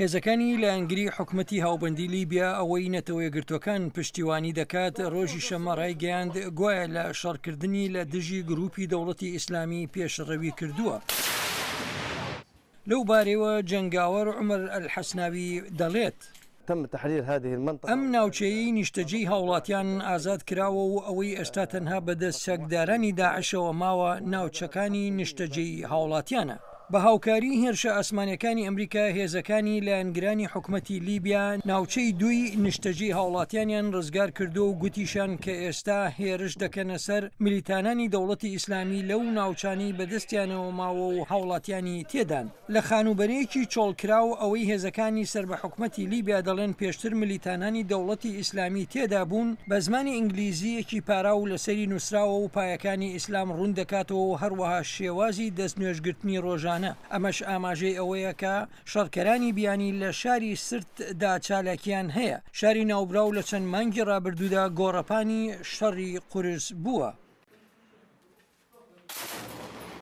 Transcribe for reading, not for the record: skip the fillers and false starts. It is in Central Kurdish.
هێزەکانی لایەنگری حکومەتی هاوبەندی لیبیا ئەوەی نەتەوە یەکگرتوەکان پشتیوانی دەکات ڕۆژی شەمە ڕایگەیاند گوایە لە شەڕکردنی لە دژی گروپی دەوڵەتی ئیسلامی پێشڕەوی کردووە. لەو بارەوە جەنگاوەر عومەر ئەلحەسناوی دەڵێت تم تحرير هذه المنطقة. ئەم ناوچەیەی نیشتەجێی هاوڵاتیان ئازاد کراوە و ئەوەی ئێستا تەنها بەدەست چەکدارانی داعشەوە ماوە ناوچەکانی نیشتەجێی هاوڵاتیانە. بە هاوکاری هێرشە ئاسمانیەکانی ئەمریکا هێزەکانی لایەنگرانی حکومەتی لیبیا ناوچەی دوی نیشتەجێی هاوڵاتیانیان ڕزگار کردو و گوتیشان کە ئێستا هێرش دەکەنە سەر میلیتانانی دەوڵەتی ئیسلامی لەو ناوچانی بەدەستیانەوە ماوە و هاوڵاتیانی تێدان. لە خانوبەرەیەکی چۆڵکراو ئەوەی هێزەکانی سەر بە حکومەتی لیبیا دەڵێن پێشتر میلیتانانی دەوڵەتی ئیسلامی تێدا بوون بە زمانی ئینگلیزیەکی پارا و لەسەری نووسراوە و پایەکانی ئیسلام ڕوون دەکاتەوە و هەروەها شێوازی دەست نوێژگرتنی ڕۆژانە. ئەمەش ئاماژەی ئەوەیە کە شەڕکەرانی بیانی لە شاری سرتدا چالاکیان هەیە. شاری ناوبراو لە چەند مانگی ڕابردوودا گۆڕەپانی شەڕی قورس بووە.